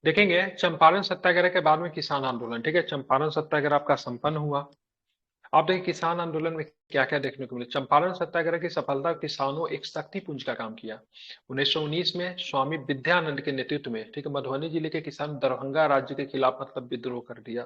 देखेंगे चंपारण सत्याग्रह के बाद में किसान आंदोलन, ठीक है, चंपारण सत्याग्रह आपका संपन्न हुआ। आप देखिए किसान आंदोलन में क्या क्या देखने को मिले। चंपारण सत्याग्रह की सफलता, किसानों एक शक्ति पुंज का काम किया। 1919 में स्वामी विद्यानंद के नेतृत्व में, ठीक है, मधुबनी जिले के किसान दरभंगा राज्य के खिलाफ मतलब विद्रोह कर दिया,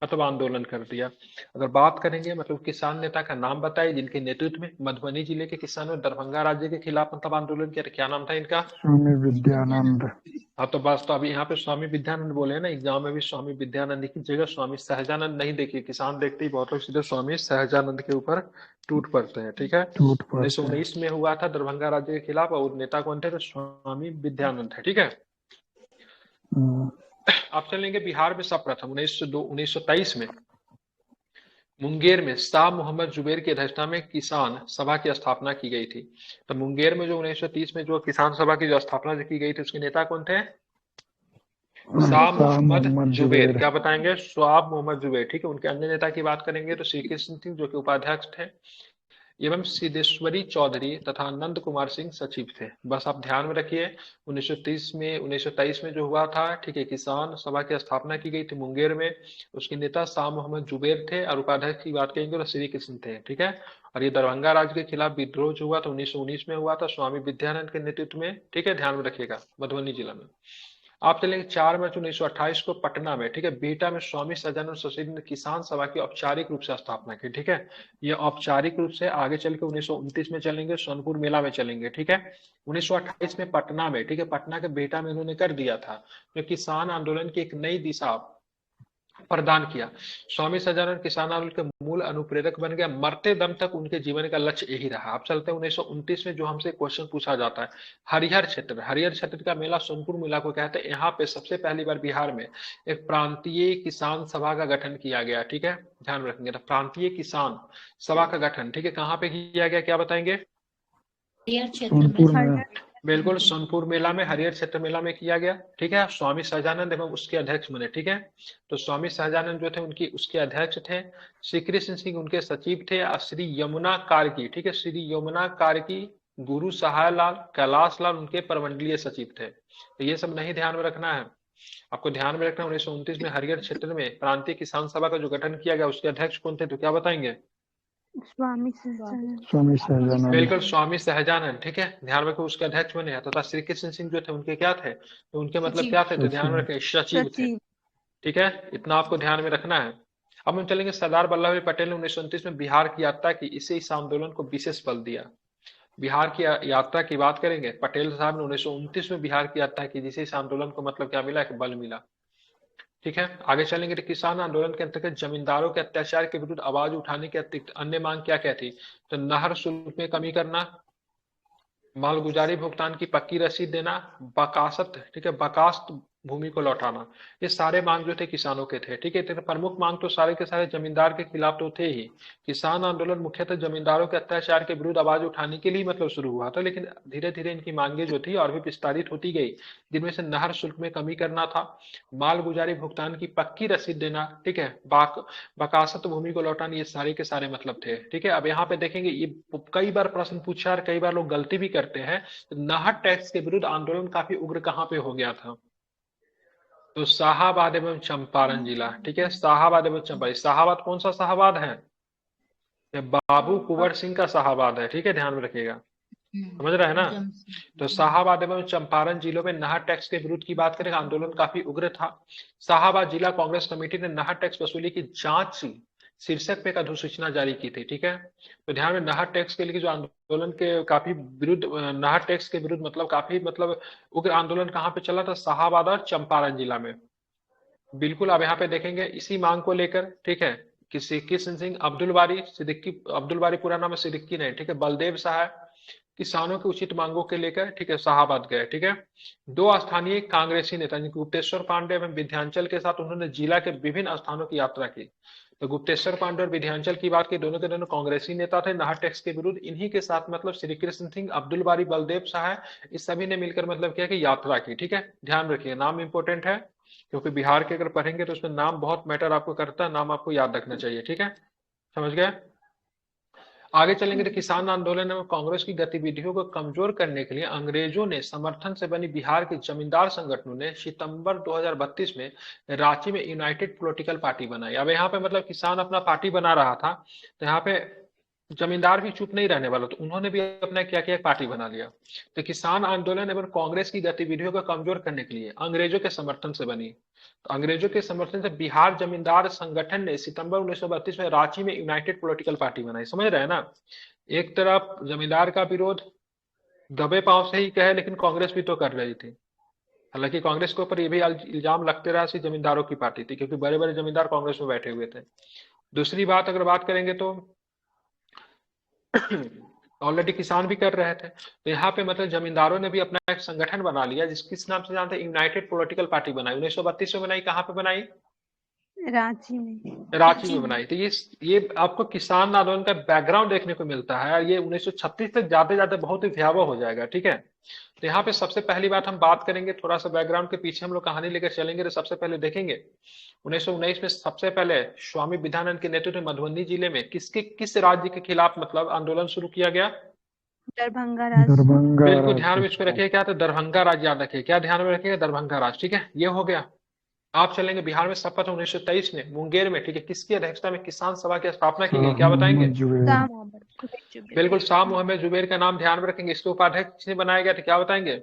मतलब आंदोलन कर दिया। अगर बात करेंगे मतलब किसान नेता का नाम बताइए जिनके नेतृत्व में मधुबनी जिले के किसानों दरभंगा राज्य के खिलाफ मतलब आंदोलन किया, क्या नाम था इनका? स्वामी विद्यानंद। हाँ तो बस, तो अभी यहाँ पे स्वामी विद्यानंद बोले हैं ना, एग्जाम में भी स्वामी विद्यानंद की जगह स्वामी सहजानंद नहीं, देखिए किसान देखते ही बहुत लोग सीधे स्वामी सहजानंद के ऊपर टूट पड़ते हैं, ठीक है। टूट उन्नीस सौ पड़ते हैं। उन्नीस में हुआ था दरभंगा राज्य के खिलाफ, और नेता कौन थे? तो स्वामी विद्यानंद है, ठीक है। हम्म, अब चलेंगे बिहार में सर्वप्रथम 1923 में मुंगेर में शाह मोहम्मद जुबैर की अध्यक्षता में किसान सभा की स्थापना की गई थी। तो मुंगेर में जो 1930 में जो किसान सभा की जो स्थापना की गई थी, उसके नेता कौन थे? शाह शाह मोहम्मद मोहम्मद जुबैर। जुबैर। क्या बताएंगे? शाह मोहम्मद जुबैर, ठीक है। उनके अन्य नेता की बात करेंगे तो श्री कृष्ण सिंह जो कि उपाध्यक्ष थे, एवं सिद्धेश्वरी चौधरी तथा नंद कुमार सिंह सचिव थे। बस आप ध्यान में रखिए 1923 में जो हुआ था, ठीक है, किसान सभा की स्थापना की गई थी मुंगेर में। उसके नेता शाह मोहम्मद जुबैर थे, और उपाध्यक्ष की बात करेंगे तो श्री कृष्ण थे, ठीक है। और ये दरभंगा राज्य के खिलाफ विद्रोह जो हुआ था 1919 में हुआ था स्वामी विद्यानंद के नेतृत्व में, ठीक है, ध्यान में रखिएगा, मधुबनी जिला में। आप चलेंगे 4 मार्च 1928 को पटना में, ठीक है, बिहटा में स्वामी सदानंद सरस्वती ने किसान सभा की औपचारिक रूप से स्थापना की, ठीक है। ये औपचारिक रूप से आगे चल के 1929 में चलेंगे, सोनपुर मेला में चलेंगे, ठीक है। 1928 में पटना में, ठीक है, पटना के बिहटा में इन्होंने कर दिया था, जो किसान आंदोलन की एक नई दिशा प्रदान किया। स्वामी सदानंद किसान आंदोलन के मूल अनुप्रेरक बन गया, मरते दम तक उनके जीवन का लक्ष्य यही रहा। अब चलते हैं 1929 में, जो हमसे क्वेश्चन पूछा जाता है, हरिहर क्षेत्र का मेला सोनपुर मेला को कहते हैं। यहाँ पे सबसे पहली बार बिहार में एक प्रांतीय किसान सभा का गठन किया गया, ठीक है, ध्यान रखेंगे। तो प्रांतीय किसान सभा का गठन, ठीक है, कहाँ पे किया गया, क्या बताएंगे? हरियर क्षेत्र सोनपुर में। में। बिल्कुल, सोनपुर मेला में, हरिहर क्षेत्र मेला में किया गया, ठीक है। स्वामी सहजानंद एवं उसके अध्यक्ष बने, ठीक है। तो स्वामी सहजानंद जो थे उनकी उसके अध्यक्ष थे, श्री कृष्ण सिंह उनके सचिव थे, और श्री यमुना कार्की, ठीक है, श्री यमुना कार्की, गुरु सहाय लाल, कैलाश लाल उनके प्रमंडलीय सचिव थे। तो ये सब नहीं ध्यान में रखना है आपको, ध्यान में रखना 1929 में हरिहर क्षेत्र में प्रांतीय किसान सभा का जो गठन किया गया, उसके अध्यक्ष कौन थे, तो क्या बताएंगे? स्वामी सहजानंद। स्वामी सहजानंद। बिल्कुल, स्वामी सहजानंद, ठीक है, ध्यान रखो उसके अध्यक्ष बने हैं। तथा श्री कृष्ण सिंह जो थे उनके क्या थे, तो उनके मतलब क्या थे, तो ध्यान में सचिव। रखें, सचिव थे, सचिव। ठीक है। इतना आपको ध्यान में रखना है। अब हम चलेंगे सरदार वल्लभ भाई पटेल ने 1929 में बिहार की यात्रा की, इसे इस आंदोलन को विशेष बल दिया। बिहार की यात्रा की बात करेंगे, पटेल साहब ने 1929 में बिहार की यात्रा की, जिसे इस आंदोलन को मतलब क्या मिला, एक बल मिला, ठीक है। आगे चलेंगे तो किसान आंदोलन के अंतर्गत जमींदारों के अत्याचार के विरुद्ध आवाज उठाने के अतिरिक्त अन्य मांग क्या क्या थी, तो नहर शुल्क में कमी करना, मालगुजारी भुगतान की पक्की रसीद देना, बकासत, ठीक है, बकास्त भूमि को लौटाना, ये सारे मांग जो थे किसानों के थे, ठीक है। तो प्रमुख मांग तो सारे के सारे जमींदार के खिलाफ तो थे ही। किसान आंदोलन मुख्यतः जमींदारों के अत्याचार के विरुद्ध आवाज उठाने के लिए मतलब शुरू हुआ था, लेकिन धीरे धीरे इनकी मांगे जो थी और भी विस्तारित होती गई, जिनमें से नहर शुल्क में कमी करना था, मालगुजारी भुगतान की पक्की रसीद देना, ठीक है, बकासत भूमि को लौटाना, ये सारे के सारे मतलब थे, ठीक है। अब यहाँ पे देखेंगे ये कई बार प्रश्न पूछा और कई बार लोग गलती भी करते हैं। नाहर टैक्स के विरुद्ध आंदोलन काफी उग्र कहाँ पे हो गया था, तो शाहाबाद एवं चंपारण जिला, ठीक है, शाहाबाद एवं चंपारण। शाहाबाद कौन सा शाहाबाद है? ये बाबू कुंवर सिंह का शाहाबाद है, ठीक है, ध्यान में रखिएगा, समझ रहे हैं ना। तो शाहाबाद एवं चंपारण जिलों में नाहर टैक्स के विरुद्ध की बात करें, आंदोलन काफी उग्र था। शाहाबाद जिला कांग्रेस कमेटी ने नाहर टैक्स वसूली की जांच शीर्षक पे एक अधिसूचना जारी की थी, ठीक है। तो ध्यान में, नाहर टैक्स के लिए जो आंदोलन के काफी विरुद्ध, नाहर टैक्स के विरुद्ध मतलब काफी मतलब उग्र आंदोलन कहाँ पे चला था, शाहाबाद और चंपारण जिला में। बिल्कुल, अब यहाँ पे देखेंगे इसी मांग को लेकर, ठीक है, किसी कृष्ण सिंह, अब्दुल बारी सिद्दीकी, अब्दुल बारी पूरा नाम है, सिद्दीकी नहीं, ठीक है, बलदेव सहाय, किसानों की उचित मांगों के लेकर, ठीक है, शाहाबाद गए, ठीक है। दो स्थानीय कांग्रेसी नेता गुप्तेश्वर पांडे एवं विध्यांचल के साथ उन्होंने जिला के विभिन्न स्थानों की यात्रा की। तो गुप्तेश्वर पांडे और विध्यांचल की बात की, दोनों के दोनों कांग्रेसी नेता थे नाहर टैक्स के विरुद्ध। इन्हीं के साथ मतलब श्री कृष्ण सिंह, अब्दुल बारी, बलदेव सहाय, इस सभी ने मिलकर मतलब क्या कि यात्रा की, ठीक है। ध्यान रखिए, नाम इंपोर्टेंट है, क्योंकि बिहार के अगर पढ़ेंगे तो उसमें नाम बहुत मैटर आपको करता है, नाम आपको याद रखना चाहिए, ठीक है, समझ गए। आगे चलेंगे तो किसान आंदोलन एवं कांग्रेस की गतिविधियों को कमजोर करने के लिए अंग्रेजों ने समर्थन से बनी बिहार के जमींदार संगठनों ने सितंबर 2032 में रांची में यूनाइटेड पॉलिटिकल पार्टी बनाई। अब यहाँ पे मतलब किसान अपना पार्टी बना रहा था, तो यहाँ पे जमींदार भी चुप नहीं रहने वाला, तो उन्होंने भी अपना क्या किया, पार्टी बना लिया। तो किसान आंदोलन एवं कांग्रेस की गतिविधियों को कमजोर करने के लिए अंग्रेजों के समर्थन से बनी, तो अंग्रेजों के समर्थन से बिहार जमींदार संगठन ने सितंबर 1932 में रांची में यूनाइटेड पॉलिटिकल पार्टी बनाई। समझ रहे हैं ना, एक तरफ जमींदार का विरोध दबे पांव से ही कहे, लेकिन कांग्रेस भी तो कर रही थी। हालांकि कांग्रेस के ऊपर ये भी इल्जाम लगते रहा कि जमींदारों की पार्टी थी, क्योंकि बड़े बड़े जमींदार कांग्रेस में बैठे हुए थे। दूसरी बात अगर बात करेंगे तो ऑलरेडी किसान भी कर रहे थे, तो यहाँ पे मतलब जमींदारों ने भी अपना एक संगठन बना लिया, किस नाम से जानते हैं, यूनाइटेड पॉलिटिकल पार्टी बनाई। 1932 में बनाई, कहाँ पे बनाई, रांची में। रांची में बनाई। तो ये आपको किसान आंदोलन का बैकग्राउंड देखने को मिलता है, और ये 1936 तक जाते जाते बहुत ही भयावह हो जाएगा। ठीक है, तो यहाँ पे सबसे पहली बात हम बात करेंगे, थोड़ा सा बैकग्राउंड के पीछे हम लोग कहानी लेकर चलेंगे। तो सबसे पहले देखेंगे 1919 में सबसे पहले स्वामी विद्यानंद के नेतृत्व में मधुबनी जिले में किस राज्य के खिलाफ मतलब आंदोलन शुरू किया गया, दरभंगा राज्य। बिल्कुल ध्यान में इसको रखिए, क्या तो दरभंगा राज्य याद रखिए, क्या ध्यान में रखिएगा, दरभंगा राज्य। ठीक है, ये हो गया। आप चलेंगे बिहार में शपथ 1923 में मुंगेर में, ठीक है, किसकी अध्यक्षता में किसान सभा की स्थापना की गई, क्या बताएंगे, बिल्कुल शाह मोहम्मद जुबैर का नाम ध्यान में रखेंगे। इसके उपाध्यक्ष बनाया गया था, क्या बताएंगे,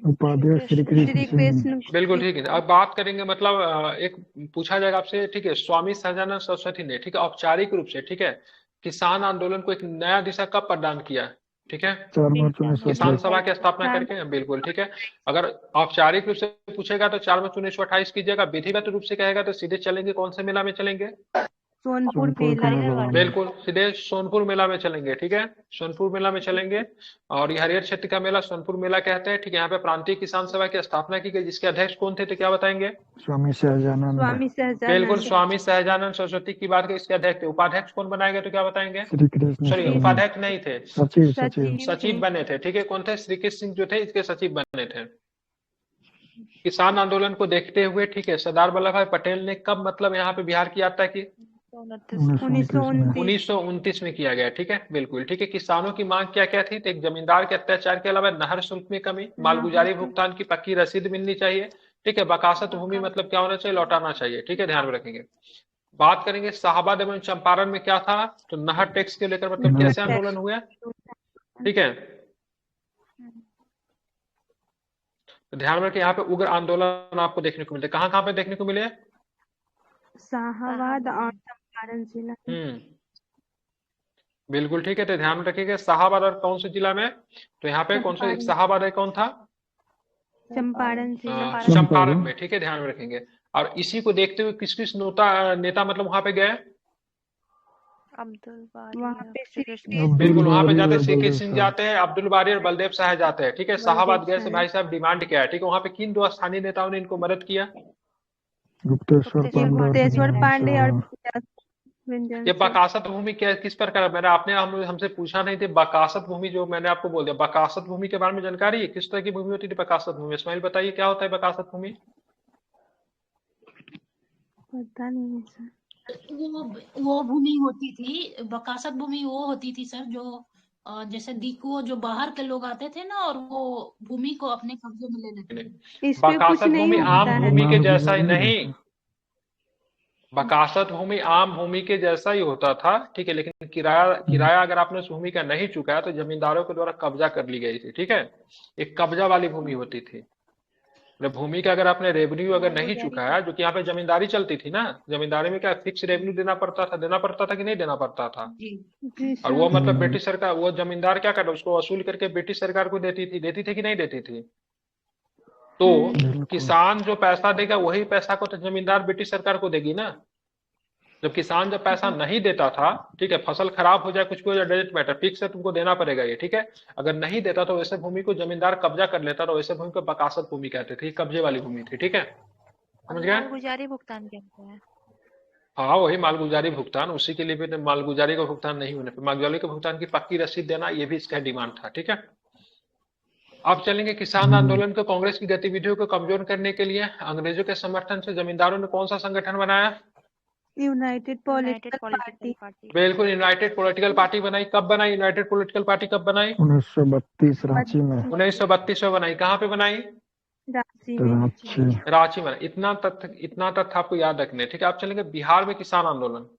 उपाध्यक्ष श्री कृष्ण। बिल्कुल ठीक है। अब बात करेंगे मतलब एक पूछा जाएगा आपसे, ठीक है, स्वामी सहजानंद सरस्वती ने, ठीक है, औपचारिक रूप से, ठीक है, किसान आंदोलन को एक नया दिशा कब प्रदान किया, ठीक है, किसान सभा की स्थापना करके, बिल्कुल ठीक है। अगर औपचारिक रूप से पूछेगा तो 4 मार्च 1928 कीजिएगा, विधिवत रूप से कहेगा तो सीधे चलेंगे कौन से मेला में चलेंगे, सोनपुर मेला। बिल्कुल सीधे सोनपुर मेला में चलेंगे। ठीक है, सोनपुर मेला में चलेंगे, और ये हरियर क्षेत्र का मेला सोनपुर मेला कहते हैं। ठीक है, यहाँ पे प्रांतीय किसान सभा की स्थापना की गई, जिसके अध्यक्ष कौन थे, तो क्या बताएंगे, स्वामी सहजानंद। बिल्कुल स्वामी सहजानंद सरस्वती की बात करें, इसके अध्यक्ष थे। उपाध्यक्ष कौन बनाए गए, तो क्या बताएंगे, श्री कृष्ण। सॉरी उपाध्यक्ष नहीं थे, सचिव सचिव बने थे। ठीक है, कौन थे, श्री कृष्ण सिंह जो थे इसके सचिव बने थे। किसान आंदोलन को देखते हुए, ठीक है, सरदार वल्लभ भाई पटेल ने कब मतलब यहाँ पे बिहार की यात्रा की, 1929 में किया गया। ठीक है, बिल्कुल ठीक है। किसानों की मांग क्या क्या थी, तो एक जमींदार के अत्याचार के अलावा नहर शुल्क में कमी, मालगुजारी भुगतान की पक्की रसीद मिलनी चाहिए, ठीक है, बकासत भूमि मतलब क्या होना चाहिए, लौटाना चाहिए। ठीक है, ध्यान में रखेंगे। बात करेंगे शाहाबाद एवं चंपारण में क्या था, तो नहर टैक्स के लेकर मतलब कैसे आंदोलन हुआ, ठीक है, तो ध्यान में रखिए, यहाँ पे उग्र आंदोलन आपको देखने को मिलते, कहाँ कहाँ पे देखने को मिले, शाहाबाद और चंपारण जिला। बिल्कुल ठीक है, तो ध्यान में रखिएगा शाहाबाद और कौन से जिला में, तो यहाँ पे कौन सा शाहाबाद है, कौन था, चंपारण जिला, चंपारण में। ठीक है, ध्यान में रखेंगे। और इसी को देखते हुए किस किस नेता मतलब वहां पे गए, बिल्कुल वहां पे जाते श्री कृष्ण सिंह जाते हैं, अब्दुल बारी और बलदेव शाह जाते हैं। ठीक है, शाहाबाद गए से भाई साहब डिमांड क्या है, ठीक है, वहां पे किन 2 स्थानीय नेताओं ने इनको मदद किया, गुप्तेश्वर पांडे और ये बकासत भूमि क्या किस प्रकार, मैंने आपने हमसे पूछा नहीं थे, बकासत भूमि जो मैंने आपको बोल दिया, बकासत भूमि के बारे में जानकारी है, किस तरह की भूमि होती थी बकासत भूमि, इस्माइल बताइए क्या होता है बकासत भूमि, पता नहीं सर। वो भूमि होती थी, बकासत भूमि वो होती थी सर, जो जैसे दीकुओ जो बाहर के लोग आते थे ना, और वो भूमि को अपने कब्जे में ले लेते थे। बकासत भूमि आम भूमि के जैसा ही नहीं, बकासत भूमि आम भूमि के जैसा ही होता था, ठीक है, लेकिन किराया अगर आपने उस भूमि का नहीं चुकाया तो जमींदारों के द्वारा कब्जा कर ली गई थी। ठीक है, एक कब्जा वाली भूमि होती थी, मतलब भूमि का अगर आपने रेवेन्यू अगर नहीं चुकाया, जो कि यहाँ पे जमींदारी चलती थी ना, जमींदारी में क्या फिक्स रेवेन्यू देना पड़ता था कि नहीं देना पड़ता था, और वो मतलब ब्रिटिश सरकार, वो जमींदार क्या करता, उसको वसूल करके ब्रिटिश सरकार को देती थी कि नहीं देती थी, तो किसान जो पैसा देगा वही पैसा को तो जमींदार ब्रिटिश सरकार को देगी ना। जब किसान जब पैसा नहीं देता था, ठीक है, फसल खराब हो जाए कुछ भी हो जाए, डजंट मैटर, फिक्स है, तुमको देना पड़ेगा ये, ठीक है, अगर नहीं देता तो वैसे भूमि को जमींदार कब्जा कर लेता, तो वैसे भूमि को बकासत भूमि कहते थे, कब्जे वाली भूमि थी। ठीक है, समझ गए, मालगुजारी भुगतान कहते हैं। हाँ वही मालगुजारी भुगतान, उसी के लिए भी मालगुजारी का भुगतान नहीं होने पर मालगुजारी के भुगतान की पक्की रसीद देना, ये भी इसका डिमांड था। ठीक है, अब चलेंगे किसान आंदोलन को कांग्रेस की गतिविधियों को कमजोर करने के लिए अंग्रेजों के समर्थन से जमींदारों ने कौन सा संगठन बनाया, यूनाइटेड पॉलिटिकल पार्टी। बिल्कुल, यूनाइटेड पॉलिटिकल पार्टी बनाई। कब बनाई यूनाइटेड पॉलिटिकल पार्टी, कब बनाई? 1932 रांची में। 1932 में बनाई। कहाँ पे बनाई? रांची में। रांची। रांची में। इतना तथ्य आपको याद रखने, ठीक है। आप चलेंगे बिहार में किसान आंदोलन।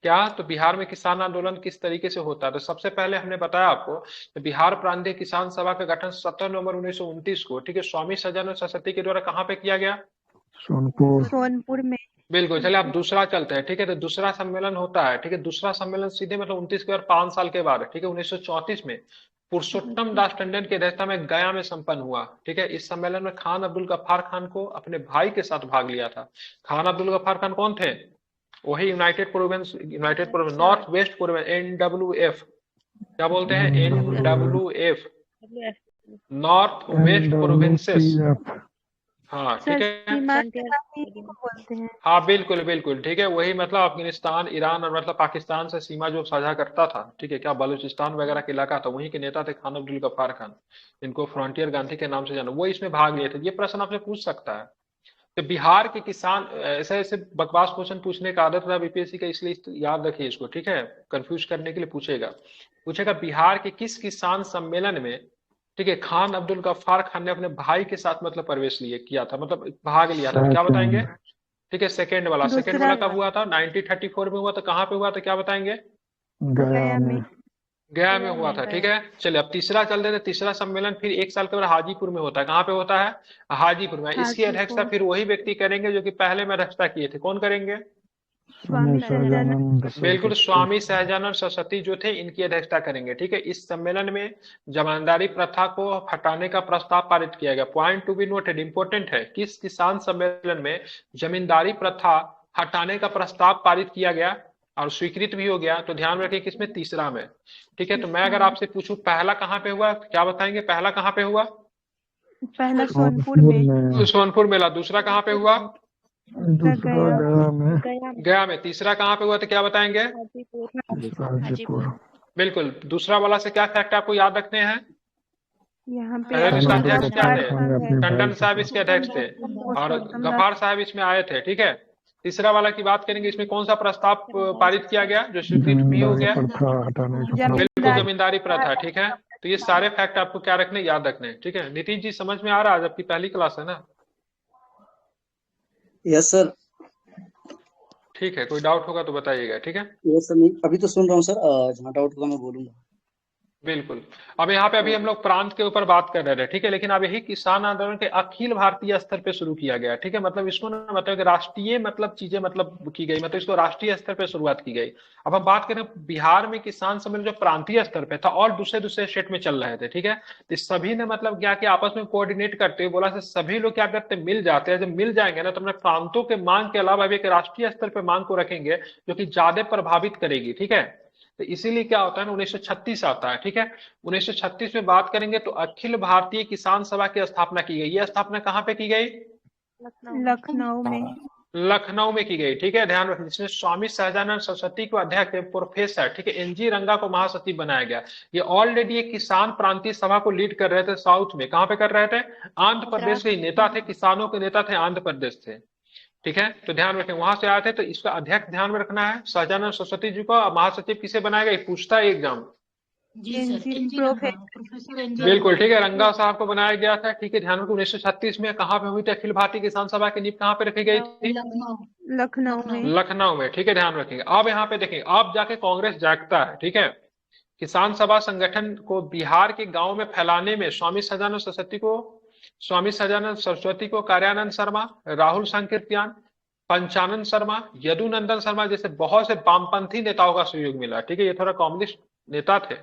क्या? तो बिहार में किसान आंदोलन किस तरीके से होता है? तो सबसे पहले हमने बताया आपको तो बिहार प्रांतीय किसान सभा का गठन 17 नवंबर 1929 को, ठीक है, स्वामी सजानंद सरस्वती के द्वारा कहाँ पे किया गया? सोनपुर में। बिल्कुल। चलिए आप दूसरा चलते हैं, ठीक है। तो दूसरा सम्मेलन होता है, ठीक है। दूसरा सम्मेलन सीधे मतलब 29 के बाद 5 साल के बाद, ठीक है, 1934 में पुरुषोत्तम दास टंडन की अध्यक्षता में गया में संपन्न हुआ, ठीक है। इस सम्मेलन में खान अब्दुल गफ्फार खान को अपने भाई के साथ भाग लिया था। खान अब्दुल गफ्फार खान कौन थे? वही United province north west province, NWF। क्या बोलते हैं? NWF, north west provinces. हाँ, ठीक है। बोलते हैं। हाँ, बिल्कुल बिल्कुल, ठीक है। वही मतलब अफगानिस्तान, ईरान और मतलब पाकिस्तान से सीमा जो साझा करता था, ठीक है। क्या बलूचिस्तान वगैरह के इलाका था, वहीं के नेता थे खान अब्दुल गफ्फार खान, इनको फ्रंटियर गांधी के नाम से जाना। वो इसमें भाग लिए थे। ये प्रश्न आपसे पूछ सकता है। तो बिहार के किसान, ऐसे ऐसे बकवास क्वेश्चन पूछने का आदत था बीपीएससी का, इसलिए याद रखिए इसको, ठीक है। कंफ्यूज करने के लिए पूछेगा बिहार के किस किसान सम्मेलन में, ठीक है, खान अब्दुल गफ्फार खान ने अपने भाई के साथ मतलब प्रवेश किया था, मतलब भाग लिया था। क्या बताएंगे? ठीक है, सेकेंड वाला कब हुआ था? 1934 में हुआ था। कहाँ पे हुआ था, क्या बताएंगे? गया में। गया में हुआ था, ठीक है। चलिए अब तीसरा चल देते। तीसरा सम्मेलन फिर 1 साल के बाद हाजीपुर में होता है। कहाँ पे होता है? हाजीपुर में। इसकी अध्यक्षता फिर वही व्यक्ति करेंगे जो कि पहले में अध्यक्षता किए थे। कौन करेंगे? बिल्कुल, स्वामी सहजानंद सरस्वती जो थे, इनकी अध्यक्षता करेंगे, ठीक है। इस सम्मेलन में जमींदारी प्रथा को हटाने का प्रस्ताव पारित किया गया। Point to be noted, important है। किस किसान सम्मेलन में जमींदारी प्रथा हटाने का प्रस्ताव पारित किया गया और स्वीकृत भी हो गया? तो ध्यान रखिए किसमें? तीसरा में, ठीक है। तो मैं अगर आपसे पूछूं पहला कहाँ पे हुआ, क्या बताएंगे? पहला कहाँ पे हुआ? पहला सोनपुर में। सोनपुर मेला। दूसरा कहाँ पे हुआ? दूसरा गया में। तीसरा कहाँ पे हुआ तो क्या बताएंगे? हाजीपुर। बिल्कुल। दूसरा वाला से क्या फैक्ट आपको याद रखने हैं? यहाँ पे इसका अध्यक्ष क्या थे? अपने टंडन भाई साहब इसके अध्यक्ष थे और गफ्फार साहब इसमें आए थे, ठीक है। तीसरा वाला की बात करेंगे, इसमें कौन सा प्रस्ताव पारित किया गया जो स्वीकृत भी हो गया? प्रथा हटाने का बिल्कुल, जमींदारी प्रथा, ठीक है। तो ये सारे फैक्ट आपको क्या रखने, याद रखने, ठीक है। नीतीश जी समझ में आ रहा है? आज आपकी पहली क्लास है ना? Yes sir. ठीक है, कोई डाउट होगा तो बताइएगा, ठीक है। यस सर, अभी तो सुन रहा हूँ सर, जहाँ डाउट होगा मैं बोलूंगा। बिल्कुल। अब यहाँ पे अभी हम लोग प्रांत के ऊपर बात कर रहे थे, ठीक है। लेकिन अब यही किसान आंदोलन के अखिल भारतीय स्तर पे शुरू किया गया, ठीक है। मतलब इसको ना मतलब कि राष्ट्रीय मतलब चीजें मतलब की गई, मतलब इसको राष्ट्रीय स्तर पे शुरुआत की गई। अब हम बात करें बिहार में किसान सम्मेलन जो प्रांतीय स्तर पे था और दूसरे स्टेट में चल रहे थे, ठीक है। तो सभी ने मतलब क्या कि आपस में कोऑर्डिनेट करते हुए बोला सभी लोग क्या करते मिल जाते हैं। जब मिल जाएंगे ना तो अपने प्रांतों के मांग के अलावा भी एक राष्ट्रीय स्तर पे मांग को रखेंगे जो कि ज्यादा प्रभावित करेगी, ठीक है। तो इसीलिए क्या होता है ना 1936 आता है, ठीक है। 1936 में बात करेंगे तो अखिल भारतीय किसान सभा की स्थापना की गई। यह स्थापना कहाँ पे की गई? लखनऊ में। लखनऊ में की गई, ठीक है। ध्यान रखिए, जिसमें स्वामी सहजानंद सरस्वती को अध्यक्ष, प्रोफेसर, ठीक है, NG रंगा को महासचिव बनाया गया। ये ऑलरेडी एक किसान प्रांतीय सभा को लीड कर रहे थे साउथ में। कहाँ पे कर रहे थे? आंध्र प्रदेश के नेता थे, किसानों के नेता थे, आंध्र प्रदेश से, ठीक है। तो ध्यान रखें वहां से आए थे। तो इसका अध्यक्ष ध्यान में रखना है सहजानंद सरस्वती जी को। महासचिव किसे बनाएगा? पूछता है एग्जाम। जी सर, प्रोफेसर बिल्कुल, ठीक है, रंगा साहब को बनाया गया था, ठीक है। ध्यान रखो 1936 में कहाँ पे हुई थी अखिल भारतीय किसान सभा की नींव? कहाँ पे रखी गई थी? लखनऊ में, ठीक है। ध्यान रखेंगे। अब यहाँ पे देखेंगे, अब जाके कांग्रेस जागता है, ठीक है। किसान सभा संगठन को बिहार के गांव में फैलाने में स्वामी सहजानंद सरस्वती को कार्यानंद शर्मा, राहुल संकीर्त्यान, पंचानंद शर्मा, यदुनंदन शर्मा जैसे बहुत से वामपंथी नेताओं का सहयोग मिला, ठीक है। ये थोड़ा कम्युनिस्ट नेता थे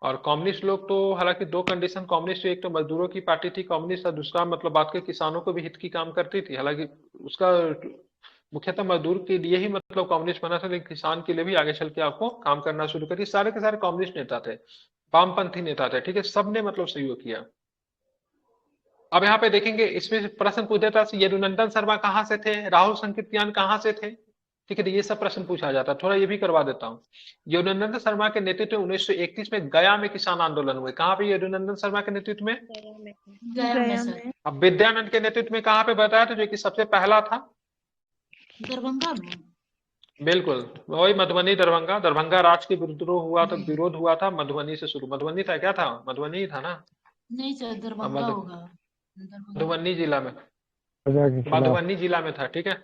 और कम्युनिस्ट लोग तो हालांकि दो कंडीशन कम्युनिस्ट, एक तो मजदूरों की पार्टी थी कम्युनिस्ट और दूसरा मतलब बात के किसानों को भी हित की काम करती थी। हालांकि उसका मुख्यतः मजदूर के लिए ही मतलब कम्युनिस्ट बना था, लेकिन किसान के लिए भी आगे चल के आपको काम करना शुरू करिए। सारे के सारे कम्युनिस्ट नेता थे, वामपंथी नेता थे, ठीक है। सबने मतलब सहयोग किया। अब यहाँ पे देखेंगे, इसमें प्रश्न पूछ देता है यदुनंदन शर्मा कहाँ से थे, राहुल संकीर्त्यान कहाँ से थे, ठीक है। तो ये सब प्रश्न पूछा जाता है, थोड़ा ये भी करवा देता हूँ। यदुनंदन शर्मा के नेतृत्व में 1931 में गया में किसान आंदोलन हुए। कहाँ पे? यदुनंदन शर्मा के नेतृत्व में गया में। अब विद्यानंद के नेतृत्व में कहाँ पे बताया था जो कि सबसे पहला था? दरभंगा में। बिल्कुल वही मधुबनी दरभंगा, दरभंगा राज के विद्रोह हुआ तो विरोध हुआ था मधुबनी से शुरू, मधुबनी था क्या था, मधुबनी ही था ना। नहीं सर, अब दरभंगा होगा, दरभंगा। मधुबनी जिला में, प्रजा के खिलाफ। मधुबनी जिला में था, ठीक है।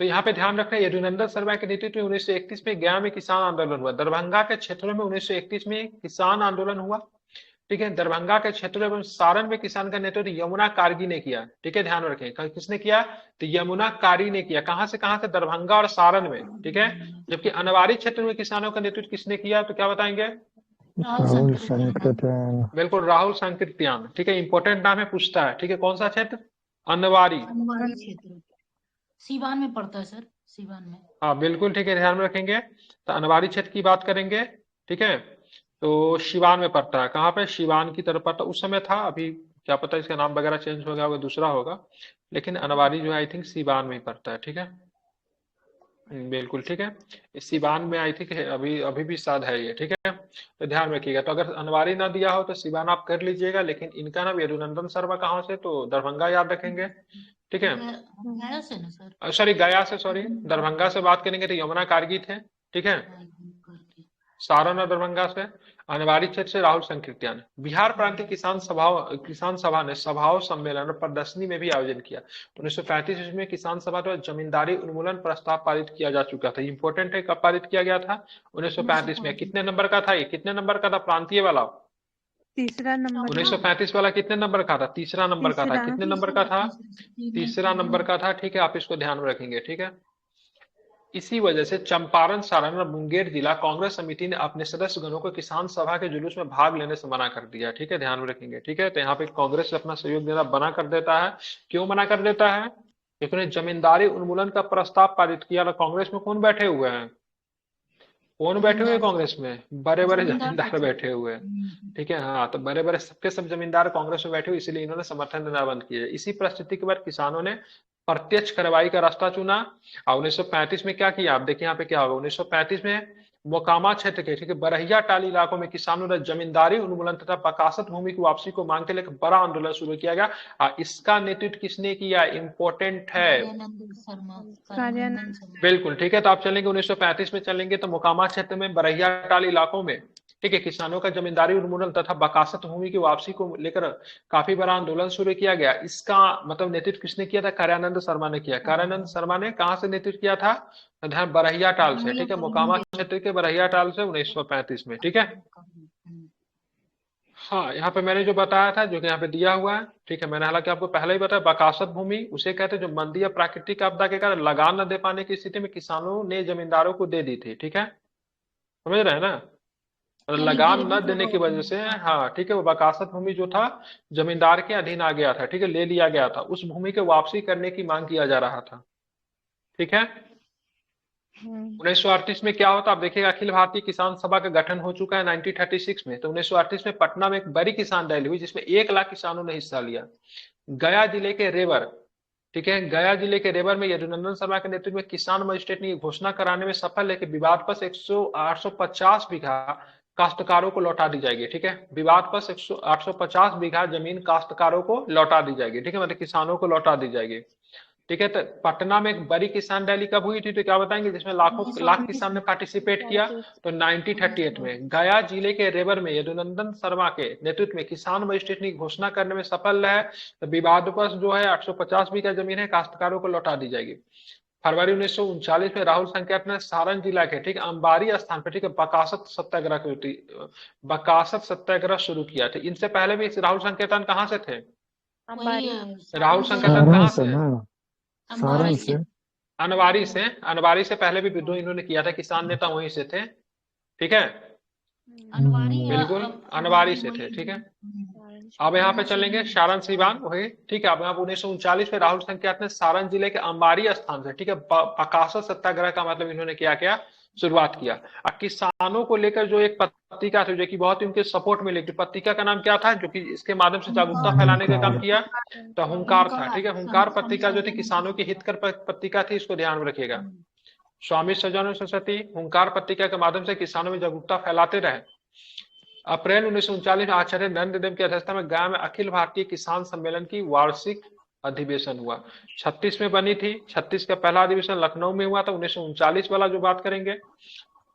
तो यहाँ पे ध्यान रखना, यदुनंदन शर्मा के नेतृत्व में 1931 में गया में किसान आंदोलन हुआ, दरभंगा के क्षेत्रों में 1931 में किसान आंदोलन हुआ, ठीक है। दरभंगा के क्षेत्रों में सारण में किसान का नेतृत्व यमुना कारगी ने किया, ठीक है, ध्यान रखें किसने किया, तो यमुना कारी ने किया। कहां से, दरभंगा और सारण में, ठीक है। जबकि अनवारी क्षेत्र में किसानों का नेतृत्व किसने किया, तो क्या बताएंगे, राहुल संकृत्यान। बिल्कुल राहुल संकृत्यान, ठीक है। इंपॉर्टेंट नाम है, पूछता है, ठीक है। कौन सा क्षेत्र, अनवारी, अनवारी क्षेत्र सीवान में पड़ता है सर, सीवान में। हाँ बिल्कुल ठीक है, ध्यान में रखेंगे। तो अनवारी क्षेत्र की बात करेंगे, ठीक है। तो शिवान में पड़ता है, कहाँ पे, शिवान की तरफ पड़ता, उस समय था, अभी क्या पता इसका नाम वगैरह चेंज हो गया होगा, दूसरा होगा, लेकिन अनवारी जो है आई थिंक सिवान में ही पड़ता है, ठीक है। बिल्कुल ठीक है, इस सिवान में आई थिंक अभी अभी भी शायद है ये, ठीक है। तो ध्यान रखिएगा, तो अगर अनवारी ना दिया हो तो सिवान आप कर लीजिएगा, लेकिन इनका नाम यदुनंदन शर्मा कहाँ से, तो दरभंगा याद रखेंगे, ठीक है। गया से ना सर, सॉरी गया से, सॉरी दरभंगा से बात करेंगे तो यमुना कारगी थे, ठीक है। सारण और दरभंगा से। अनवारी क्षेत्र से राहुल संकृत्यान। बिहार प्रांतीय किसान सभा ने सभाओं, सम्मेलन और प्रदर्शनी में भी आयोजन किया। 1935 ईस्वी में किसान सभा द्वारा जमींदारी उन्मूलन प्रस्ताव पारित किया जा चुका था। इंपॉर्टेंट है, कब पारित किया गया था, 1935 में। कितने नंबर का था ये, कितने नंबर का था प्रांतीय वाला, तीसरा नंबर। 1935 वाला कितने नंबर का था, तीसरा नंबर का था। कितने नंबर का था, तीसरा नंबर का था, ठीक है। आप इसको ध्यान में रखेंगे, ठीक है। इसी वजह से चंपारण, सारण और मुंगेर जिला कांग्रेस समिति ने अपने सदस्य गणों को किसान सभा के जुलूस में भाग लेने से मना कर दिया, ठीक है, ध्यान में रखेंगे, ठीक है। तो यहाँ पे कांग्रेस अपना सहयोग देना मना कर देता है। क्यों मना कर देता है, क्योंकि उन्हें जमींदारी उन्मूलन का प्रस्ताव पारित किया। और कांग्रेस में कौन बैठे हुए हैं, कौन बैठे हुए हैं कांग्रेस में, बड़े बड़े जमींदार बैठे हुए हैं, ठीक है। हाँ, तो बड़े बड़े सबके सब जमींदार कांग्रेस में बैठे हुए, इसलिए इन्होंने समर्थन देना बंद किया। इसी परिस्थिति के बाद किसानों ने प्रत्यक्ष कार्रवाई का रास्ता चुना। और 1935 में क्या किया, आप देखिए यहाँ पे क्या होगा, 1935 में मोकामा क्षेत्र के, ठीक है, बरहिया टाली इलाकों में किसानों ने जमींदारी उन्मूलन तथा बकासत भूमि की वापसी को मांग के लेकर बड़ा आंदोलन शुरू किया गया। और इसका नेतृत्व किसने किया, इंपॉर्टेंट है, बिल्कुल ठीक है। तो आप चलेंगे 1935 में चलेंगे तो मोकामा क्षेत्र में बरहिया टाली इलाकों में, ठीक है, किसानों का जमींदारी उन्मूलन तथा बकासत भूमि की वापसी को लेकर काफी बड़ा आंदोलन शुरू किया गया। इसका मतलब नेतृत्व किसने किया था, कार्यानंद शर्मा ने किया। कार्यानंद शर्मा ने कहां से नेतृत्व किया था, ध्यान, बरहिया टाल से, ठीक है, मोकामा क्षेत्र के बरहिया टाल से 1935 में, ठीक है। हाँ, यहाँ पे मैंने जो बताया था, जो कि यहाँ पे दिया हुआ है, ठीक है, मैंने हालांकि आपको पहले ही बताया, बकासत भूमि उसे कहते हैं जो मंदी या प्राकृतिक आपदा के कारण लगान न दे पाने की स्थिति में किसानों ने जमींदारों को दे दी थी, ठीक है, समझ रहे हैं ना, लगान न देने की वजह से, हाँ ठीक है, वो बकासत भूमि जो था जमींदार के अधीन आ गया था, ठीक है, ले लिया गया था, उस भूमि के वापसी करने की मांग किया जा रहा था, ठीक है। 1938 में क्या होता, आप देखिएगा, अखिल भारतीय किसान सभा का गठन हो चुका है 1936 में। तो 1938 में पटना में एक बड़ी किसान रैली हुई जिसमें 1 लाख किसानों ने हिस्सा लिया। गया जिले के रेवर, ठीक है, गया जिले के रेवर में यदुनंदन शर्मा के नेतृत्व में किसान मजिस्ट्रेट ने घोषणा कराने में सफल है कि विवादपस 850 बीघा काश्तकारों को लौटा दी जाएगी, ठीक है, विवादपस 850 बीघा जमीन काश्तकारों को लौटा दी जाएगी, ठीक है, मतलब किसानों को लौटा दी जाएगी, ठीक है। तो पटना में एक बड़ी किसान रैली कब हुई थी, तो क्या बताएंगे, जिसमें लाख किसान ने पार्टिसिपेट किया, तो 1938 में। गया जिले के रेवर में यदुनंदन शर्मा के नेतृत्व में किसान मजिस्ट्रेट ने घोषणा करने में सफल है, तो विवादोपस जो है 850 बीघा जमीन है काश्तकारों को लौटा दी जाएगी। फरवरी 1939 में राहुल संकेत ने सारण जिला के, ठीक है, अंबारी स्थान पर, ठीक है, बकासत सत्याग्रह शुरू किया था। इनसे पहले भी राहुल संकेतन कहाँ से थे, राहुल संकेतन कहाँ से, सारण से, अनवारी से पहले भी विद्रोह इन्होंने किया था, किसान नेता वहीं से थे, ठीक है, बिल्कुल अनवारी से थे, ठीक है। अब यहाँ पे चलेंगे सारण सिवान वही, ठीक है। अब यहाँ 1939 में राहुल संकेत ने सारण जिले के अंबारी स्थान से, ठीक है, बकासत सत्याग्रह का मतलब इन्होंने क्या शुरुआत किया। अब किसानों को लेकर जो एक पत्रिका थी जो कि बहुत ही उनके सपोर्ट में लिखी, पत्रिका का नाम क्या था, जो कि इसके माध्यम से जागरूकता फैलाने का काम किया, तो हुंकार था, ठीक है। हुंकार पत्रिका जो थी किसानों की हितकर पत्रिका थी, इसको ध्यान में रखिएगा। स्वामी सज्जनानंद सरस्वती हुंकार पत्रिका के माध्यम से किसानों में जागरूकता फैलाते रहे। अप्रैल 1939 में आचार्य नरेंद्र देव की अध्यक्षता में गया में अखिल भारतीय किसान सम्मेलन की वार्षिक अधिवेशन हुआ। 36 में बनी थी। 36 का पहला अधिवेशन लखनऊ में हुआ था, 1939 वाला जो बात करेंगे।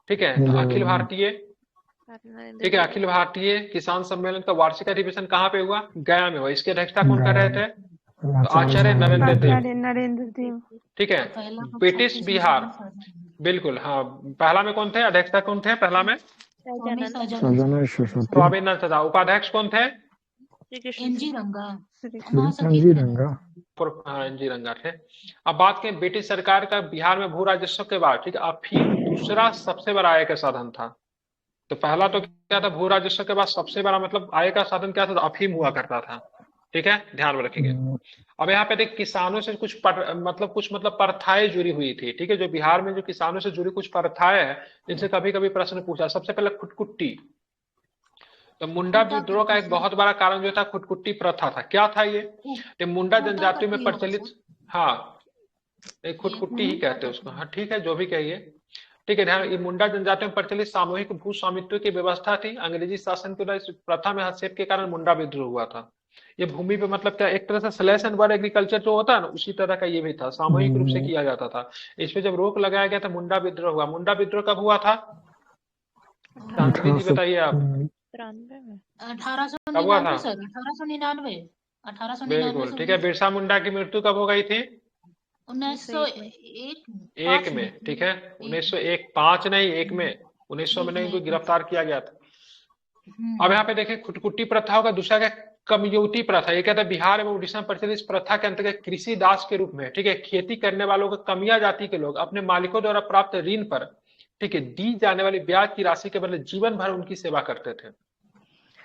ठीक है, तो अखिल भारतीय, ठीक है, अखिल भारतीय किसान सम्मेलन का वार्षिक अधिवेशन कहाँ पे हुआ? गया में हुआ। इसकी अध्यक्षता कौन कर रहे थे? तो आचार्य नरेंद्र देव। आचार्य नरेंद्र देव। ठीक है, पहला ब्रिटिश 36 में बिहार, स्वामी सहजानंद। बिल्कुल हाँ। पहला में कौन थे? अध्यक्षता कौन थे पहला में? स्वामी सहजानंद। सजना सरस्वती, स्वामीनाथन सदा। उपाध्यक्ष कौन थे? एनजी रंगा, एनजी महासचिव थे। रंगा। हाँ, एनजी रंगा थे। अब बात करें ब्रिटिश सरकार का बिहार में भू राजस्व के बाद, ठीक है, अफीम दूसरा सबसे बड़ा आय का साधन था। तो पहला तो क्या था? भू राजस्व के बाद सबसे बड़ा मतलब आय का साधन क्या था? तो अफीम हुआ करता था। ठीक है, ध्यान में रखेंगे। अब यहाँ पे देख, किसानों से कुछ मतलब प्रथाएं जुड़ी हुई थी। ठीक है, जो बिहार में जो किसानों से जुड़ी कुछ प्रथाएं है, इनसे कभी कभी प्रश्न पूछा। सबसे पहले खुटकुट्टी। तो मुंडा विद्रोह का एक बहुत बड़ा कारण जो था खुटकुट्टी प्रथा था। क्या था ये मुंडा जनजातियों में प्रचलित, हाँ, एक खुटकुट्टी ही कहते हैं उसको। हाँ ठीक है, जो भी कहिए। ठीक है, ध्यान, ये मुंडा जनजातियों में प्रचलित सामूहिक भू स्वामित्व की व्यवस्था थी। अंग्रेजी शासन के द्वारा इस प्रथा में हस्तक्षेप के कारण मुंडा विद्रोह हुआ था। ये भूमि पे मतलब क्या, एक तरह से स्लैश एंड बर्न एग्रीकल्चर जो होता है ना, उसी तरह का ये भी था, सामूहिक रूप से किया जाता था। इस पे जब रोक लगाया गया था, मुंडा विद्रोह हुआ। मुंडा विद्रोह कब हुआ था? शांति जी बताइए आप। 1899 सर, 1899, 1899 बिल्कुल से ठीक है। बिरसा मुंडा की मृत्यु कब हो गई थी? 1901 में। ठीक है, 1901, 5 नहीं, 1 में, 1900 में नहीं, कोई गिरफ्तार किया गया था। अब यहाँ पे देखें, खुटकुट्टी प्रथा का दूसरा क्या? कमयौती प्रथा। ये कहता है बिहार एवं उड़ीसा में प्रचलित इस प्रथा के अंतर्गत कृषि दास के रूप में, ठीक है, खेती करने वालों को कमिया जाति के लोग अपने मालिकों द्वारा प्राप्त ऋण पर, ठीक है, दी जाने वाली ब्याज की राशि के बदले जीवन भर उनकी सेवा करते थे।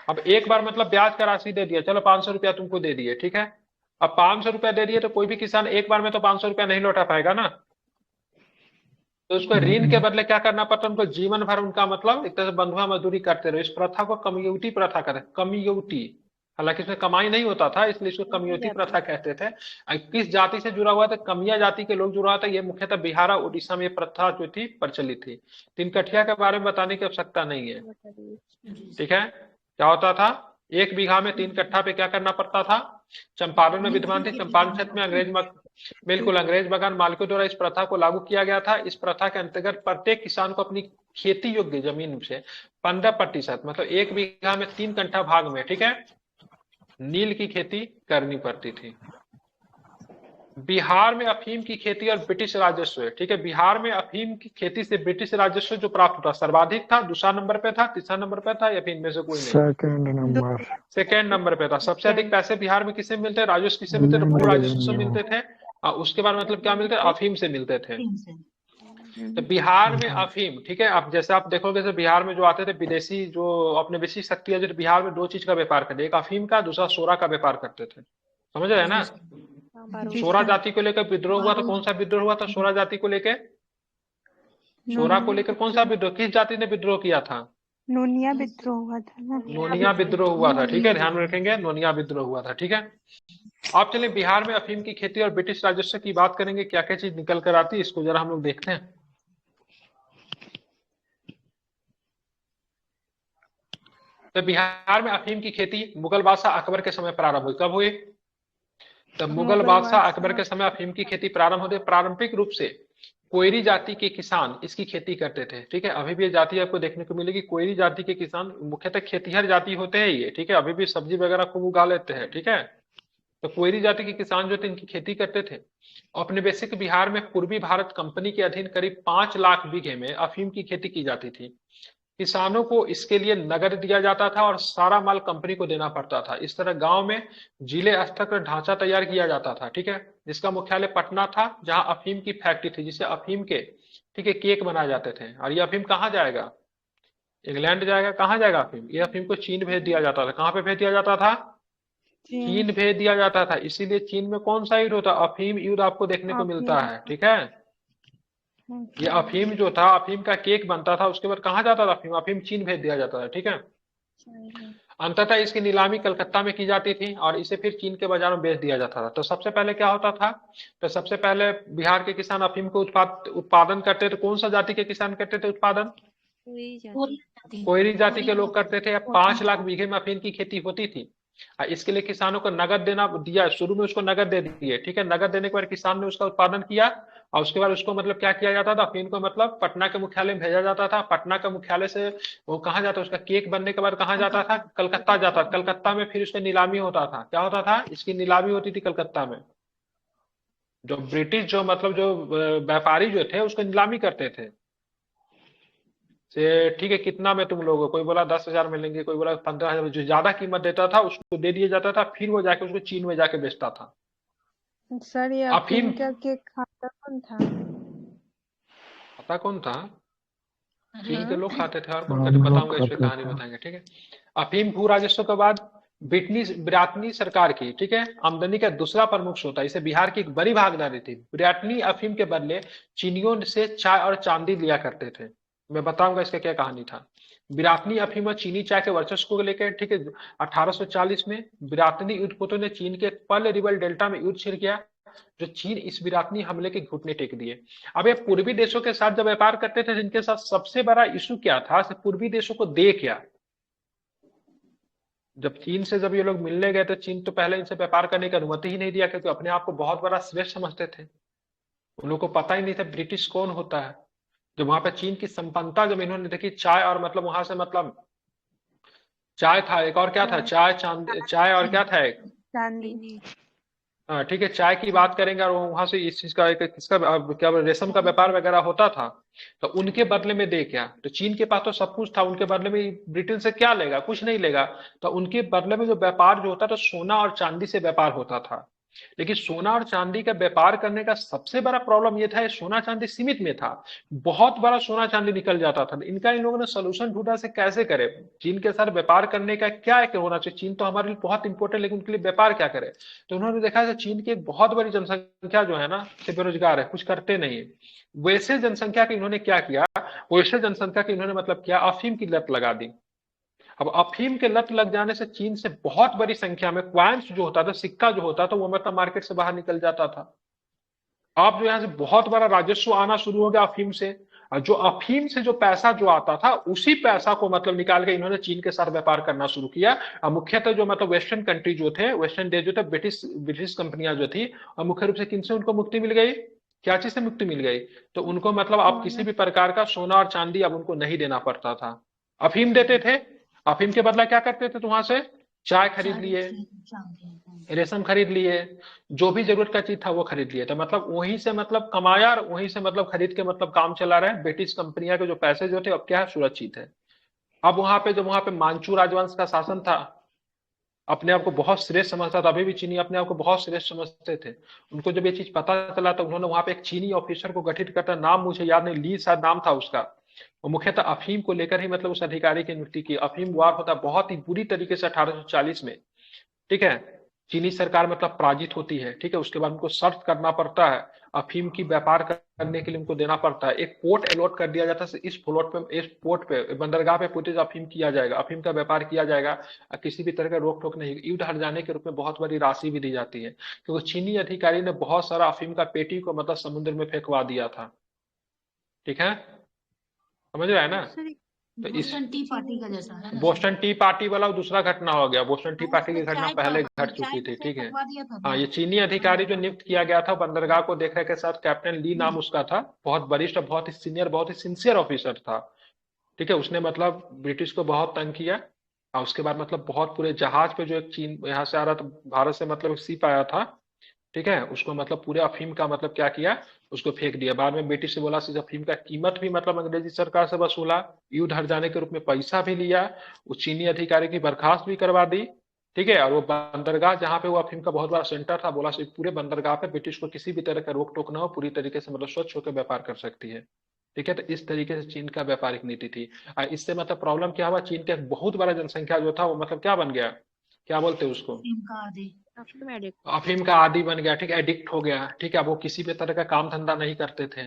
अब एक बार मतलब ब्याज का राशि दे दिया, चलो 500 रुपया तुमको दे दिए, ठीक है। अब 500 रुपया दे दिए तो कोई भी किसान एक बार में तो 500 रुपया नहीं लौटा पाएगा ना, तो उसको ऋण के बदले क्या करना पड़ता है? उनको जीवन भर उनका मतलब एक तरह से बंधुआ मजदूरी करते रहे। इस प्रथा को कमयौती प्रथा कहते हैं। कमयौती, हालांकि इसमें कमाई नहीं होता था, इसलिए इसको कमयौती प्रथा कहते थे। किस जाति से जुड़ा हुआ था? कमिया जाति के लोग जुड़ा था। ये मुख्यतः बिहार और उड़ीसा में ये प्रथा जो थी प्रचलित थी। तिनकठिया के बारे में बताने की आवश्यकता नहीं है। ठीक है, क्या होता था? 1 बीघा में 3 कट्ठा पे क्या करना पड़ता था? चंपारण में विद्यमान थी। चंपारण क्षेत्र में बिल्कुल अंग्रेज बगान मालिकों द्वारा इस प्रथा को लागू किया गया था। इस प्रथा के अंतर्गत प्रत्येक किसान को अपनी खेती योग्य जमीन से 15% मतलब 1 बीघा में 3 कट्ठा भाग में, ठीक है, नील की खेती करनी पड़ती थी। बिहार में अफीम की खेती और ब्रिटिश राजस्व, ठीक है, बिहार में अफीम की खेती से ब्रिटिश राजस्व जो प्राप्त होता सर्वाधिक था, दूसरा नंबर पे था, तीसरा नंबर पे था, या फिर इनमें से कोई नहीं? सेकेंड नंबर पे था। सबसे अधिक पैसे बिहार में किससे मिलते? राजस्व किससे मिलते थे? भू राजस्व से मिलते थे। और उसके बाद मतलब क्या मिलते? अफीम से मिलते थे। तो बिहार में अफीम, ठीक है, आप जैसे आप देखोगे तो बिहार में जो आते थे विदेशी, जो अपने विदेशी शक्ति है, जो बिहार में 2 चीज का व्यापार करते, एक अफीम का, दूसरा सोरा का व्यापार करते थे। समझ रहे हैं ना? सोरा जाति को लेकर विद्रोह हुआ था। कौन सा विद्रोह हुआ था? सोरा जाति को लेकर। सोरा को लेकर कौन सा विद्रोह? किस जाति ने विद्रोह किया था? नोनिया विद्रोह हुआ था ना। नोनिया विद्रोह हुआ था। ठीक है, ध्यान में रखेंगे, नोनिया विद्रोह हुआ था। ठीक है, आप चलिए बिहार में अफीम की खेती और ब्रिटिश राजस्व की बात करेंगे। क्या क्या चीज निकल कर आती है, इसको जरा हम लोग देखते हैं। तो बिहार में अफीम की खेती मुगल बादशाह अकबर के समय प्रारंभ हुई। कब हुई? तो मुगल बादशाह अकबर के समय अफीम की खेती प्रारंभ होती है। पारंपरिक रूप से कोयरी जाति के किसान इसकी खेती करते थे। ठीक है, अभी भी ये जाति आपको देखने को मिलेगी। कोयरी जाति के किसान मुख्यतः खेतिहर जाति होते हैं ये। ठीक है, अभी भी सब्जी वगैरह खूब उगा लेते हैं। ठीक है, तो कोयरी जाति के किसान जो थे इनकी खेती करते थे। औपनिवेशिक बिहार में पूर्वी भारत कंपनी के अधीन करीब 5 लाख बीघे में अफीम की खेती की जाती थी। किसानों को इसके लिए नगद दिया जाता था और सारा माल कंपनी को देना पड़ता था। इस तरह गांव में जिले स्तर पर ढांचा तैयार किया जाता था। ठीक है, जिसका मुख्यालय पटना था, जहां अफीम की फैक्ट्री थी, जिसे अफीम के, ठीक है, केक बनाए जाते थे। और ये अफीम कहाँ जाएगा? इंग्लैंड जाएगा। कहाँ जाएगा अफीम? ये अफीम को चीन भेज दिया जाता था। कहाँ पे भेज दिया जाता था? चीन भेज दिया जाता था। इसीलिए चीन में कौन सा युद्ध होता? अफीम युद्ध आपको देखने को मिलता है। ठीक है, ये अफीम जो था, अफीम का केक बनता था, उसके बाद कहाँ जाता था अफीम? अफीम चीन भेज दिया जाता था। ठीक है, अंततः इसकी नीलामी कलकत्ता में की जाती थी और इसे फिर चीन के बाजार में बेच दिया जाता था। तो सबसे पहले क्या होता था? तो सबसे पहले बिहार के किसान अफीम को उत्पादन करते थे। कौन सा जाति के किसान करते थे उत्पादन? कोयरी जाति के लोग करते थे। 5 लाख बीघे में अफीम की खेती होती थी। इसके लिए किसानों को नगद देना दिया, शुरू में उसको नगद दे दिए, ठीक है। नगद देने के बाद किसान ने उसका उत्पादन किया और उसके बाद उसको मतलब क्या किया जाता था, अफीम को मतलब पटना के मुख्यालय में भेजा जाता था। पटना के मुख्यालय से वो कहाँ जाता, उसका केक बनने के बाद कहाँ जाता था, कलकत्ता जाता। कलकत्ता में फिर उसका नीलामी होता था। क्या होता था, इसकी नीलामी होती थी कलकत्ता में। जो ब्रिटिश जो मतलब जो व्यापारी जो थे उसको नीलामी करते थे से, ठीक है, कितना में तुम लोगों, कोई बोला 10,000 में लेंगे, कोई बोला 15,000 में। जो ज्यादा कीमत देता था उसको दे दिया जाता था, फिर वो जाके उसको चीन में जाके बेचता था। सर ये अफीम अफीम का केक खाता कौन था? पता कौन था, चीन के अरे लोग खाते थे और कौन खाते, हम लोग बताऊंगा, इस पे खाते कहानी थे। बताएंगे, ठीक है। अफीम भू राजस्व के बाद बिरातनी सरकार की, ठीक है, आमदनी का दूसरा प्रमुख स्रोत है। इसे बिहार की एक बड़ी भागीदारी थी। बिरातनी अफीम के बदले चीनियों से चाय और चांदी लिया करते थे। मैं बताऊंगा इसका क्या कहानी था। बिरातनी अफीम और चीनी चाय के वर्चस्व को लेकर, ठीक है, 1840 में बिरातनी युद्धपोतों ने चीन के पर्ल रिवर डेल्टा में युद्ध छिड़ किया, जो चीन इस बिरातनी हमले के घुटने टेक दिए। अब ये पूर्वी देशों के साथ जब व्यापार करते थे, जिनके साथ सबसे बड़ा इशू क्या था, पूर्वी देशों को दे क्या। जब चीन से जब ये लोग मिलने गए तो चीन तो पहले इनसे व्यापार करने की अनुमति ही नहीं दिया, क्योंकि अपने आप को बहुत बड़ा श्रेष्ठ समझते थे। उन लोगों को पता ही नहीं था ब्रिटिश कौन होता है। जब वहां पे चीन की संपन्नता जब इन्होंने देखी, चाय और मतलब वहां से मतलब चाय था, एक और क्या था, चाय चाय और क्या था एक, चांदी। हाँ ठीक है, चाय की बात करेंगे। और वहां से इस चीज का एक किसका क्या रेशम का व्यापार वगैरह होता था। तो उनके बदले में दे क्या, तो चीन के पास तो सब कुछ था, उनके बदले में ब्रिटेन से क्या लेगा, कुछ नहीं लेगा। तो उनके बदले में जो व्यापार जो होता था, सोना और चांदी से व्यापार होता था। लेकिन सोना और चांदी का व्यापार करने का सबसे बड़ा प्रॉब्लम ये था, सोना चांदी सीमित में था। बहुत बड़ा सोना चांदी निकल जाता था। इनका इन लोगों ने सोल्यूशन ढूंढा से कैसे करे, चीन के साथ व्यापार करने का क्या है, होना चाहिए। चीन तो हमारे लिए बहुत इंपॉर्टेंट, लेकिन उनके लिए व्यापार क्या करे। तो उन्होंने देखा कि चीन की एक बहुत बड़ी जनसंख्या जो है ना, बेरोजगार है, कुछ करते नहीं है। वैसे जनसंख्या की इन्होंने क्या किया, वैसे जनसंख्या की इन्होंने मतलब क्या, अफीम की लत लगा दी। अब अफीम के लत लग जाने से चीन से बहुत बड़ी संख्या में क्वाइंस जो होता था, सिक्का जो होता था, वो मतलब मार्केट से बाहर निकल जाता था। अब जो यहाँ से बहुत बड़ा राजस्व आना शुरू हो गया अफीम से। और जो अफीम से जो पैसा जो आता था, उसी पैसा को मतलब निकाल के इन्होंने चीन के साथ व्यापार करना शुरू किया। और मुख्यतः जो मतलब वेस्टर्न कंट्री जो थे, वेस्टर्न देश जो थे, ब्रिटिश ब्रिटिश कंपनियां जो थी, और मुख्य रूप से किनसे उनको मुक्ति मिल गई, क्या चीज से मुक्ति मिल गई, तो उनको मतलब आप किसी भी प्रकार का सोना और चांदी अब उनको नहीं देना पड़ता था। अफीम देते थे, अफीम के बदला क्या करते थे, तो वहां से चाय खरीद लिए, रेशम खरीद लिए, जो भी जरूरत का चीज था वो खरीद लिए। तो मतलब वहीं से मतलब कमाया और वहीं से मतलब खरीद के मतलब काम चला रहे हैं। ब्रिटिश कंपनियां के जो पैसे जो थे अब क्या है, सुरक्षित है। अब वहां पे जब वहां पे मांचू राजवंश का शासन था, अपने आप को बहुत श्रेष्ठ समझता था, अभी भी चीनी अपने आप को बहुत श्रेष्ठ समझते थे। उनको जब ये चीज पता चला तो उन्होंने वहां पे एक चीनी ऑफिसर को गठित करता, नाम मुझे याद नहीं, ली शायद नाम था उसका। वो मुख्यतः अफीम को लेकर ही मतलब उस अधिकारी की नियुक्ति की। अफीम वार होता बहुत ही बुरी तरीके से 1840 में, ठीक है। चीनी सरकार मतलब पराजित होती है, ठीक है। उसके बाद उनको शर्त करना पड़ता है, अफीम की व्यापार करने के लिए उनको देना पड़ता है। एक पोर्ट अलॉट कर दिया जाता है, इस पोर्ट पे बंदरगाह पे पुटिज अफीम किया जाएगा, अफीम का व्यापार किया जाएगा। किसी भी तरह का रोक टोक नहीं, युद्ध हट जाने के रूप में बहुत बड़ी राशि भी दी जाती है, क्योंकि चीनी अधिकारी ने बहुत सारा अफीम का पेटी को मतलब समुद्र में फेंकवा दिया था, ठीक है, समझ रहा है ना। तो इस बोस्टन टी पार्टी का जैसा है ना सर? बोस्टन टी पार्टी वाला दूसरा घटना हो गया। बोस्टन टी पार्टी की उसमें घटना चाय पहले का घट चाय चुकी में थी, से ठीक है। फंसवा दिया था हाँ, ना। ये चीनी अधिकारी जो नियुक्त किया गया था बंदरगाह को देखने के साथ, कैप्टन ली नाम उसका था, बहुत वरिष्ठ, बहुत ही सीनियर, बहुत ही सिंसियर ऑफिसर था, ठीक है। उसने मतलब ब्रिटिश को बहुत तंग किया। और उसके बाद मतलब बहुत पूरे जहाज पे जो एक चीन यहाँ से आ रहा था, भारत से मतलब एक शिप आया था, ठीक है, उसको मतलब पूरे अफीम का मतलब क्या किया, उसको फेंक दिया। बाद में ब्रिटिश से बोला अफीम का कीमत भी मतलब अंग्रेजी सरकार से वसूला, युद्ध हट जाने के रूप में पैसा भी लिया, उस चीनी अधिकारी की बर्खास्त भी करवा दी, ठीक है। और वो बंदरगाह जहाँ पे वो अफीम का बहुत बड़ा सेंटर था, बोला पूरे बंदरगाह पे ब्रिटिश को किसी भी तरह का रोक टोक ना हो, पूरी तरीके से मतलब स्वच्छ होकर व्यापार कर सकती है, ठीक है। तो इस तरीके से चीन का व्यापारिक नीति थी। इससे मतलब प्रॉब्लम क्या हुआ, चीन का एक बहुत बड़ा जनसंख्या जो था वो मतलब क्या बन गया, क्या बोलते हैं उसको, इनका आदि अफीम का आदी बन गया, ठीक है, एडिक्ट हो गया, ठीक है। अब वो किसी भी तरह का काम धंधा नहीं करते थे,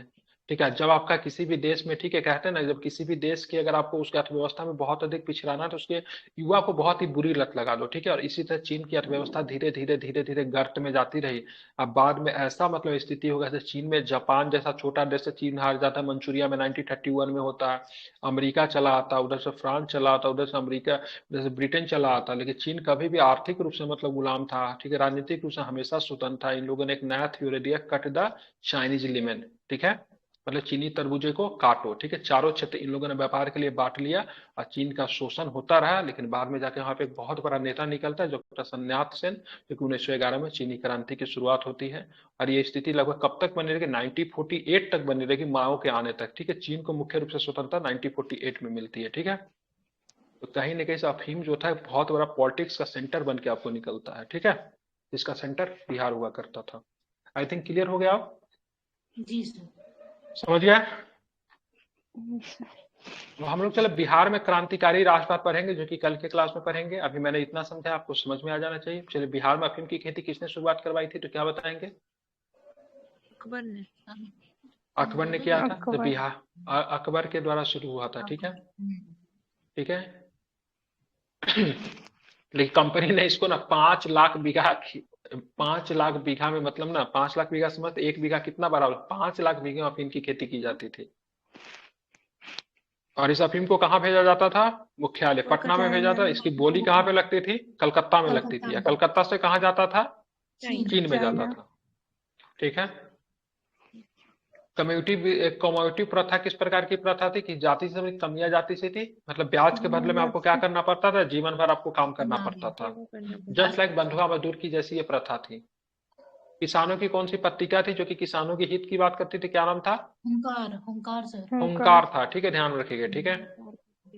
ठीक है। जब आपका किसी भी देश में, ठीक है, कहते हैं ना, जब किसी भी देश की अगर आपको उसकी अर्थव्यवस्था में बहुत अधिक पिछड़ाना है तो उसके युवा को बहुत ही बुरी लत लगा दो, ठीक है। और इसी तरह चीन की अर्थव्यवस्था धीरे धीरे धीरे धीरे गर्त में जाती रही। अब बाद में ऐसा मतलब स्थिति होगा जैसे चीन में जापान जैसा छोटा देश से चीन हार जाता है, मंचूरिया में 1931 में होता है, अमेरिका चला आता, उधर से फ्रांस चला आता, उधर से अमेरिका, उधर से ब्रिटेन चला आता, लेकिन चीन कभी भी आर्थिक रूप से मतलब गुलाम था, ठीक है, राजनीतिक रूप से हमेशा स्वतंत्र था। इन लोगों ने एक नया थ्योरी दिया, कट द चाइनीज लेमन, ठीक है, मतलब चीनी तरबूजे को काटो, ठीक है। चारों क्षेत्र इन लोगों ने व्यापार के लिए बांट लिया और चीन का शोषण होता रहा, लेकिन बाद में जाके वहां पे एक बहुत बड़ा नेता निकलता है जो सन्यात सेन, जो कि 1911 में चीनी क्रांति की शुरुआत होती है। और ये स्थिति लगभग कब तक बनी रहेगी? 1948 तक बनी रहेगी, माओ के आने तक, ठीक है। चीन को मुख्य रूप से स्वतंत्रता 1948 में मिलती है, ठीक है। तो कहीं ना कहीं से अफीम जो था बहुत बड़ा पॉलिटिक्स का सेंटर बन के आपको निकलता है, ठीक है। इसका सेंटर बिहार हुआ करता था। आई थिंक क्लियर हो गया आप? जी सर। समझ गया? हम लोग चलो बिहार में क्रांतिकारी राष्ट्रवाद पढ़ेंगे, जो कि कल के क्लास में पढ़ेंगे। अभी मैंने इतना समझा, आपको समझ में आ जाना चाहिए। चलिए, बिहार में अफीम की खेती किसने शुरुआत करवाई थी, तो क्या बताएंगे? अकबर ने। अकबर ने किया था, अकबर। जब बिहार अकबर के द्वारा शुरू हुआ था, ठीक है, ठीक है। लेकिन कंपनी ने इसको ना 5 लाख बीघा 5 लाख बीघा में, मतलब ना 5 लाख बीघा समझ, 1 बीघा कितना बराबर, 5 लाख बीघे में अफीम की खेती की जाती थी। और इस अफीम को कहाँ भेजा जाता था? मुख्यालय पटना में भेजा था। इसकी बोली कहाँ पे लगती थी? कलकत्ता में लगती थी। कलकत्ता से कहाँ जाता था? चीन में जाता था, ठीक है। कम्युनिटी प्रथा किस प्रकार की प्रथा थी कि जाति से कमियां जाति से थी, मतलब ब्याज के बदले में आपको क्या करना पड़ता था? जीवन भर आपको काम करना पड़ता था, जस्ट लाइक बंधुआ मजदूर की जैसी ये प्रथा थी। किसानों की कौन सी पत्रिका थी जो कि किसानों की हित की बात करती थी? क्या नाम था? हुंकार सर। हुंकार था, ठीक है, ध्यान रखिएगा, ठीक है।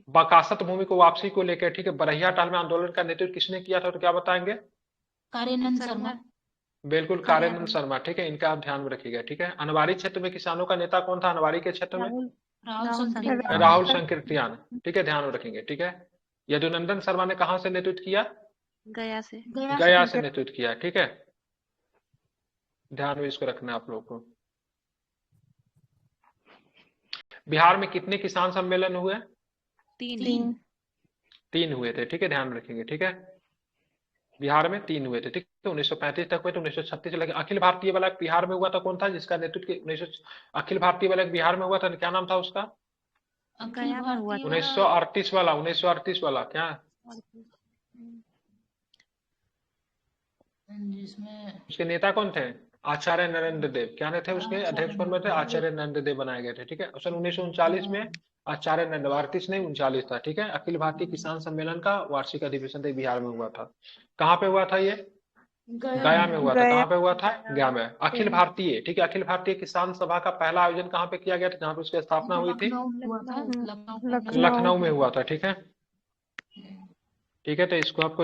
बकासत भूमि को वापसी को लेकर, ठीक है, बरहिया टाल में आंदोलन का नेतृत्व किसने किया था, तो क्या बताएंगे? कार्यानंद शर्मा। बिल्कुल, कार्यानंद शर्मा, ठीक है, इनका आप ध्यान में रखिएगा, ठीक है। अनवारी क्षेत्र में किसानों का नेता कौन था? अनवारी के क्षेत्र में राहुल संकीर्तियान, ठीक है, ध्यान में रखेंगे, ठीक है। यदुनंदन शर्मा ने कहां से नेतृत्व किया? गया से। गया से नेतृत्व किया, ठीक है। ध्यान में इसको रखना है आप लोगों को। बिहार में कितने किसान सम्मेलन हुए? 3 हुए थे, ठीक है, ध्यान रखेंगे, ठीक है। बिहार में 3 हुए थे, ठीक है। 1935 तक हुए थे, 1936 लगे। अखिल भारतीय वाला बिहार में हुआ था, कौन था जिसका नेतृत्व अखिल भारतीय वाला बिहार में हुआ था, क्या नाम था उसका? 1938 वाला, 1938 वाला क्या? जिसमें उसके नेता कौन थे? आचार्य नरेंद्र देव। क्या थे उसके अध्यक्ष पद में? थे आचार्य नरेंद्र देव बनाए गए थे, ठीक है। सन 1939 में आचार्य नरेंद्र, 38 नहीं 39 था, ठीक है। अखिल भारतीय किसान सम्मेलन का वार्षिक अधिवेशन बिहार में हुआ था। कहाँ पे हुआ था ये? गया में हुआ था। कहाँ पे हुआ था? गया में। अखिल भारतीय, ठीक है, अखिल भारतीय किसान सभा का पहला आयोजन कहाँ पे किया गया था, जहाँ पे उसकी स्थापना हुई थी? लखनऊ में हुआ था, ठीक है, ठीक है। तो इसको आपको